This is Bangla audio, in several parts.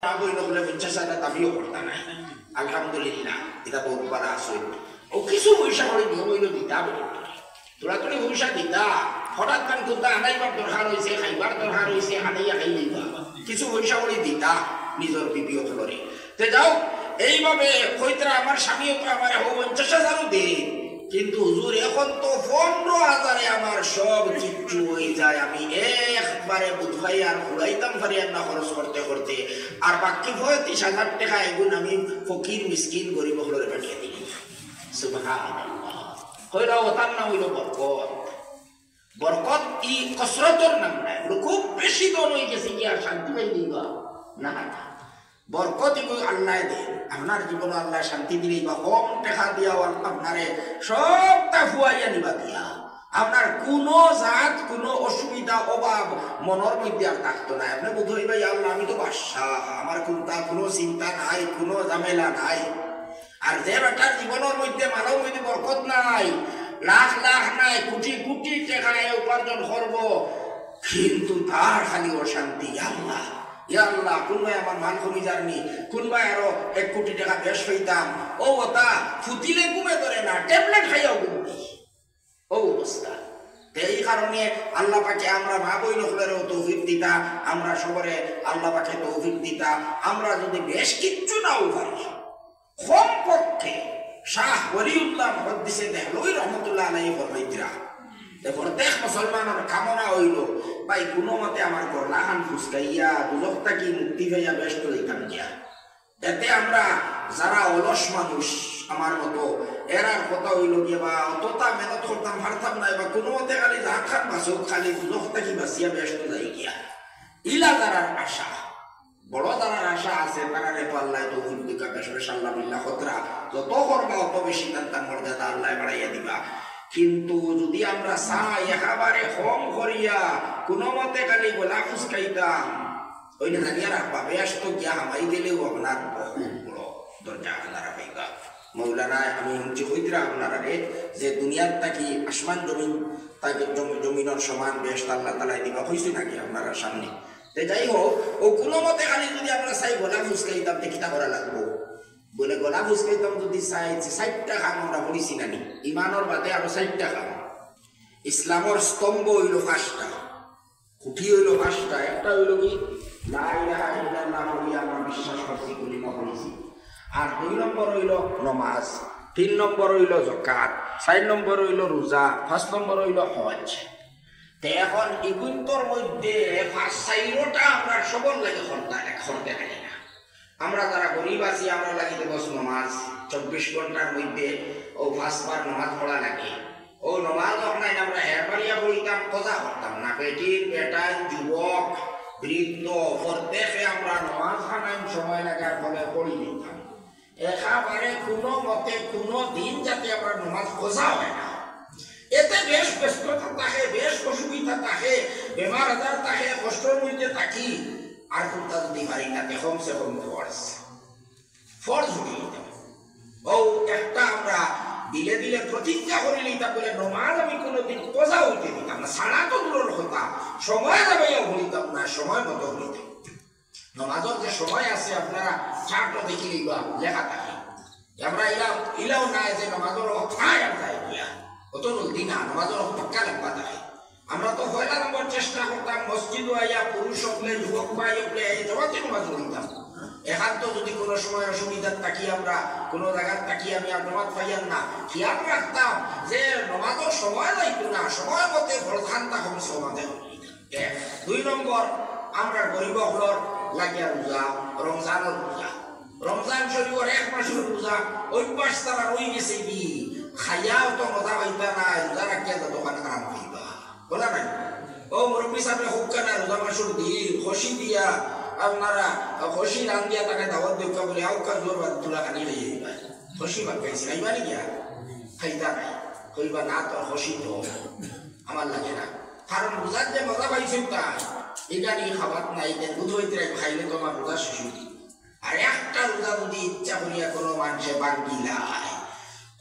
মা বইল বলে 50,000 দাবিও করতা নাই আলহামদুলিল্লাহ এটা বহুত বড় আসল ও কিছু পয়সা করে নিয়ম হইল দিতা বলে তোরা তোরে পয়সা দিতা হঠাৎ কান কুন্তা আনাইবার দরকার হয়েছে খাইবার দরকার হয়েছে আনাইয়া খাই দিবা কিছু পয়সা করে দিতা নিজের বিবিও করে তে যাও এইভাবে কইতরা আমার স্বামীও তো আমার 50,000 দেয় কিন্তু হুজুর এখন তো 15,000 আমার সব কিচ্ছু হয়ে যায় আমি একবারে বুধবাই আর ঘুরাইতাম ফারিয়ার না খরচ করতে করতে আর বাকি 35,000 টাকা এগুন আমি ফকির মিসকিন গরিব হলে পাঠিয়ে দিই সুবহানাল্লাহ কইরা ওতার নাম হইল বরকত বরকত ই কসরতর নাম না খুব বেশি দন হয়ে গেছে কি আর শান্তি পাই দিবা না না বরকত আল্লাহ দেন আপনার জীবনে আল্লাহ শান্তি দিলেই বা কম টাকা দিয়া আপনারে সবটা ফুয়াইয়া নিবা দিয়া আপনার কোনো জাত কোনো অসুবিধা অভাব মনের মধ্যে আর থাকতো না আপনি বোধ হইবা আল্লাহ আমি তো বাদশাহ আমার কোনো চিন্তা নাই কোনো ঝামেলা নাই আর যে বেটার জীবনের মধ্যে মানব মধ্যে বরকত নাই লাখ লাখ নাই কোটি কোটি টাকা উপার্জন করব কিন্তু তার খালি অশান্তি আল্লাহ আল্লাহ কোনবাই আমার মান কমি যাননি কোনবাই আরো 1 কোটি টাকা বেশ হইতাম ও ওটা ফুটিলে ঘুমে ধরে না ট্যাবলেট খাইয়াও ঘুমবি ও অবস্থা এই কারণে আল্লাহ পাকে আমরা মা বইন হলেও তৌফিক দিতা আমরা সবরে আল্লাহ পাকে তৌফিক দিতা আমরা যদি বেশ কিচ্ছু নাও পারি কমপক্ষে শাহ ওলিউল্লাহ মুহাদ্দিসে দেহলভী রহমতুল্লাহ আলাইহি ফরমাইতরা প্রত্যেক মুসলমানের কামনা হইল ভাই কোনো মতে আমার গলাখান ফুসকাইয়া দুজকটা কি মুক্তি পাইয়া ব্যস্ত হইতাম গিয়া এতে আমরা যারা অলস মানুষ আমার মতো এরার কথা হইল গিয়া বা অতটা মেহনত করতাম পারতাম না বা কোনো মতে খালি যা খান বাসুক খালি দুজকটা কি বাঁচিয়া ব্যস্ত যাই গিয়া ইলা যারার আশা বড় যারার আশা আছে তারা রেপ আল্লাহ তৌফিক দিকা বেশাল্লাহ বিল্লাহ খতরা যত করবা অত বেশি তার মর্যাদা আল্লাহ বাড়াইয়া দিবা কিন্তু যদি আমরা চাই একেবারে কম করিয়া কোনো মতে খালি গলা ফুসকাইতাম ওই না জানিয়া রাখবা ব্যস্ত গিয়া হামাই দিলেও আপনার বহুত বড় দরজা আপনারা পাইবা মৌলানা আমি শুনছি হইতরা আপনারা যে দুনিয়ার তাকি আসমান জমিন তাকে জমিনের সমান বেশ আল্লাহ তালাই দিবা হয়েছে নাকি আপনারা সামনে যাই হোক ও কোনো মতে খালি যদি আমরা চাই গলা ফুসকাইতাম কিতা করা লাগবো বলে গলা ফুসকাইতাম যদি চাই 60টা খাম আমরা পড়িছি নানি ইমানের বাদে আরো 60টা খাম ইসলামের স্তম্ভ হইল 5টা খুঁটি হইল 5টা একটা হইল কি লা ইলাহা ইল্লাল্লাহ বলি আমরা বিশ্বাস করছি কলিমা পড়িছি আর 2 নম্বর হইল নামাজ 3 নম্বর হইল যাকাত 4 নম্বর হইল রোজা 5 নম্বর হইল হজ তে এখন ইগুন্তর মধ্যে 5-6টা আমরা সবল লাগে করতে পারি না আমরা যারা গরিব আছি আমরা লাগিতে বস নামাজ 24 ঘন্টার মধ্যে ও 5 বার নামাজ পড়া লাগে ও নামাজ আপনার আমরা হেরবারিয়া পড়িতাম কথা করতাম না বেটির বেটা যুবক বৃদ্ধ প্রত্যেকে আমরা নামাজ খানায় সময় লাগার ফলে পড়ি নিতাম একেবারে কোনো মতে কোনো দিন যাতে আমরা নামাজ খোঁজা হয় না এতে বেশ ব্যস্ততা থাকে বেশ অসুবিধা থাকে বেমার আজার থাকে কষ্টের মধ্যে থাকি আর কোনটা যদি পারি না কমসে কম ফর্জ হয়ে যাবে ও একটা আমরা দিলে দিলে প্রতিজ্ঞা করে নিতাম বলে নমাজ আমি কোনোদিন কোজা হইতে দিতাম না সারা তো দূরের কথা সময় যাবেও হইতাম না সময় মতো হইতাম নমাজের যে সময় আছে আপনারা চারটা দেখি লেখা থাকে আমরা ইলাও নাই যে নমাজের অথায় আমরা গিয়া অত জলদি না নমাজের পাক্কা লাগবা থাকে আমরা তো 1 নম্বর চেষ্টা করতাম মসজিদ আইয়া পুরুষ হলে যুবক ভাই হলে জবাতে নামাজ পড়তাম একান্ত যদি কোনো সময় অসুবিধার থাকি আমরা কোনো জায়গার থাকি আমি আর নামাজ পাইয়াম না খেয়াল রাখতাম যে নামাজের সময় লাগতো না সময় মতে ফরখানটা কমছে আমাদের 2 নম্বর আমরা গরিব হলর লাগিয়া রোজা রমজানের রোজা রমজান শরীফের 1 মাসের রোজা অভ্যাস তারা রয়ে গেছে কি খাইয়াও তো মজা পাইবা না রোজা রাখিয়া তো দোকান খারাপ হইবা বলা নাই ও মুরব্বী সাহেব হুক্কা না রোজা মাসুর দিন খুশি দিয়া আপনারা খুশি রান দিয়া তাকে দাওয়াত দেখা বলে আউকা জোর বাদ তুলা কানি হয়ে যাইবা খুশি বাদ খাইছি খাইবা নি গিয়া খাইতা নাই কইবা না তো খুশি তো আমার লাগে না কারণ রোজার যে মজা পাইছেন তা এটা নিয়ে খাবার নাই দুধ হইতে খাইলে তো আমার রোজা শেষ হইবে আর একটা রোজা যদি ইচ্ছা করিয়া কোনো মানুষে বাঙ্গিলায়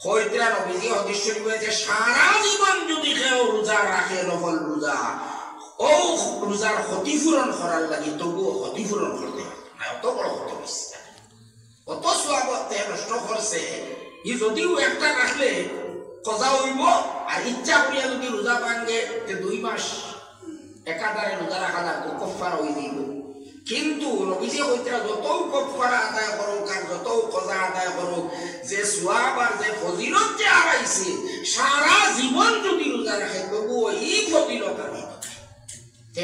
হইতরা নবীজি হাদিস শরীফ হয়েছে সারা জীবন যদি কেউ রোজা রাখে নফল রোজা ও রোজার ক্ষতিপূরণ করার লাগি তবুও ক্ষতিপূরণ করতে এত বড় হতে হয়েছে কত সোয়াবতে নষ্ট করছে ই যদিও একটা রাখলে কজা হইব আর ইচ্ছা করিয়া যদি রোজা ভাঙ্গে 2 মাস একাধারে রোজা রাখা লাগবে কফারা হয়ে যাইব কিন্তু নবীজি কইতে যত কফারা আদায় করুক আর যত কজা আদায় করুক যে সোয়াব আর যে ফজিলত যে আড়াইছে সারা জীবন যদি রোজা রাখে তবুও এই ফজিলত আর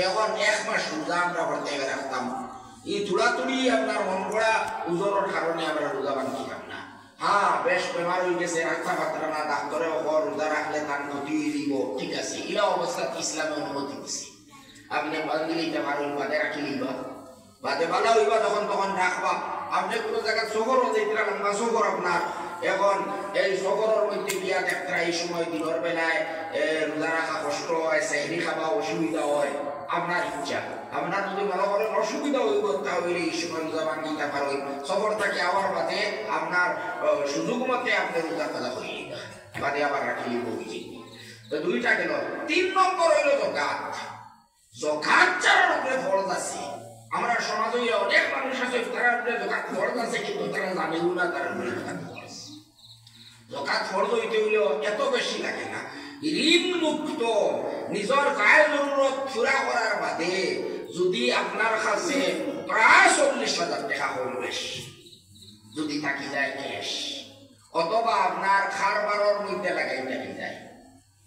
এখন 1 মাস রোজা আমরা করতে রাখতাম এই তুড়াতুড়ি আপনার মন করা উজোরের কারণে আমরা রোজা ভাঙছিলাম না হ্যাঁ বেশ বেমার হয়ে গেছে রাখতে পারতাম না ডাক্তারে রোজা রাখলে তার ক্ষতি দিব ঠিক আছে এরা অবস্থা ইসলামে অনুমতি দিছে আপনি বান্দিলে এটা ভালো বাদে রাখি লিবা বাদে ভালো হইবা তখন রাখবা আপনি কোনো জায়গায় শহরও যেতে লম্বা শহর আপনার এখন এই শহরের মধ্যে গিয়া একটা এই সময় দিনের বেলায় রোজা রাখা কষ্ট হয় সেহরি খাওয়া অসুবিধা হয় আপনার ইচ্ছা আপনার যদি মনে করেন অসুবিধা হইব তাহলে এই সময় রোজা ভাঙিতে পারবেন শহর থেকে আবার বাদে আপনার সুযোগ মতে আপনি রোজা কথা হয়ে বাদে আবার রাখি লিব তো 2টা গেল 3 নম্বর হইল যাকাত যাকাত চার উপরে ফরজ আছে আমরা সমাজে অনেক মানুষ আছে তারা উপরে যাকাত ফরজ আছে কিন্তু তারা জানে না তারা উপরে যাকাত ফরজ যাকাত ফরজ হইতে হইলে এত বেশি লাগে না ঋণ মুক্ত নিজের গায়ে জরুরত পুরা করার বাদে যদি আপনার কাছে প্রায় 40,000 টাকা হইবে যদি থাকি যায় ক্যাশ অথবা আপনার খারবারের মধ্যে লাগাইতে যায়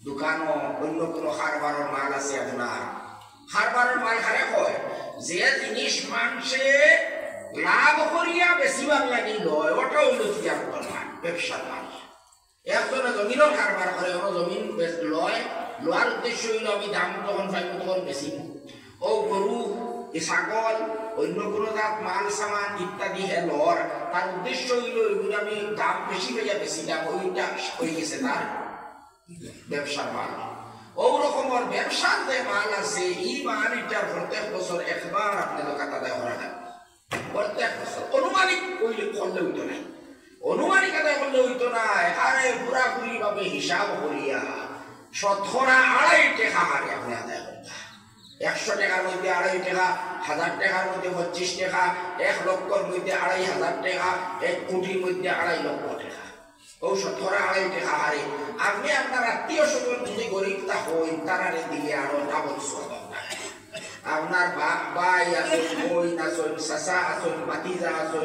দোকানও অন্য কোনো খারবারের মাল আছে আপনার খারবারের মাল খারে কয় যে জিনিস মানুষে লাভ করিয়া বেশিবার লাগি লয় ওটা হইল তিয়াত্তর মাল ব্যবসার মাল একজনে জমিনের কারবার করে ওরা জমিন লয় লোয়ার উদ্দেশ্য হইল আমি দাম তখন পাইব তখন বেশি ও গরু ছাগল অন্য কোনো জাত মাল সামান ইত্যাদি হেলর তার উদ্দেশ্য হইল এগুলো আমি দাম বেশি পাইয়া বেশি দাম ওইটা হয়ে গেছে তার ব্যবসার মাল ওরকমের ব্যবসার যে মাল আছে এই মাল এটার প্রত্যেক বছর একবার আপনি দোকান আদায় করা না প্রত্যেক বছর অনুমানিক করলে হইতো নাই অনুমানিক আদায় করলে হইতো না আরে পুরাপুরি ভাবে হিসাব করিয়া শতকরা 2.5 টাকা হারে আপনি আদায় করতে 100 টাকার মধ্যে 2.5 টাকা 1000 টাকার মধ্যে 25 টাকা 1 লক্ষর মধ্যে 2,500 টাকা 1 কোটির মধ্যে 2.5 লক্ষ টাকা ও শতকরা 2.5 টাকা হারে আপনি আপনার আত্মীয় স্বজন যদি গরিব তা হই তারারে দিলে আরো ডাবল সওয়াব আপনার ভাই আছে বই আছে চাচা আছে ভাতিজা আছে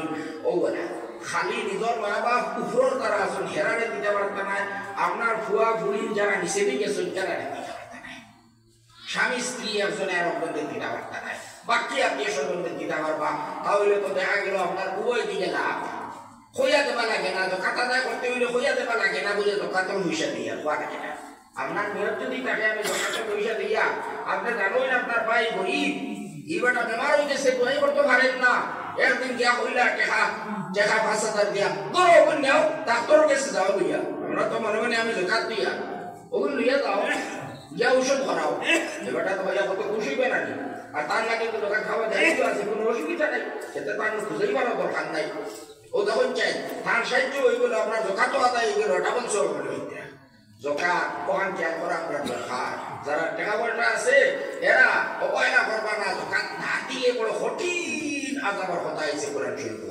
ওগুলা খালি নিজের মা বাপ উপরের তারা আছেন হেরারে দিতে পারত না আপনার ফুয়া বুড়ি যারা নিচে দিয়ে গেছেন তারা দিতে পারত না স্বামী স্ত্রী একজন আর একজনদের দিতে পারত না বাকি আত্মীয় স্বজনদের দিতে পারবা তাহলে তো দেখা গেল আপনার উভয় দিকে লাভ হইয়া দেবা লাগে না দোকান আদায় করতে হইলে হইয়া দেবা লাগে না বলে দোকান পয়সা দিয়া খোয়া থাকে না আপনার নিয়ত যদি থাকে আমি দোকানটা পয়সা দিয়া আপনি জানোই না আপনার ভাই গরিব এইবারটা বেমার হয়ে গেছে দোয়াই করতে পারেন না একদিন গিয়া হইলা টেকা 5,000 দিয়া ধরো ওগুন নেও ডাক্তারের কাছে যাও লইয়া আমরা তো মনে মনে আমি দোকান দিয়া ওগুন লইয়া যাও গিয়া ঔষধ ভরাও এবারটা তো ভাইয়া কত খুশি হবে নাকি আর তার লাগে তো দোকান খাওয়া যায় আছে কোনো অসুবিধা নাই সেটা তো আমি খুঁজেই পারার দরকার নাই ও তখন চাই তার সাহায্য হয়ে গেল আপনার জোকাতো আদায় হয়ে গেল ডাবল সব হয়ে জোকাত ওখান খেয়াল করা আপনার দরকার যারা টাকা পয়সা আছে এরা অবহেলা করবা না জোকাত না দিয়ে বড় কঠিন আজাবার কথা হয়েছে কোরআন শরীফ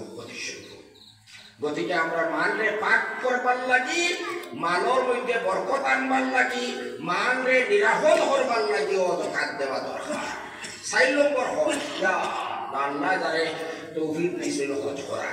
গতিকে আমরা মানরে পাক করবার লাগি মালর মধ্যে বরকত আনবার লাগি মানরে নিরাপদ করবার লাগি ও জোকাত দেওয়া দরকার 4 নম্বর হজ আল্লাহ যারে তৌফিক দিয়েছিল হজ করা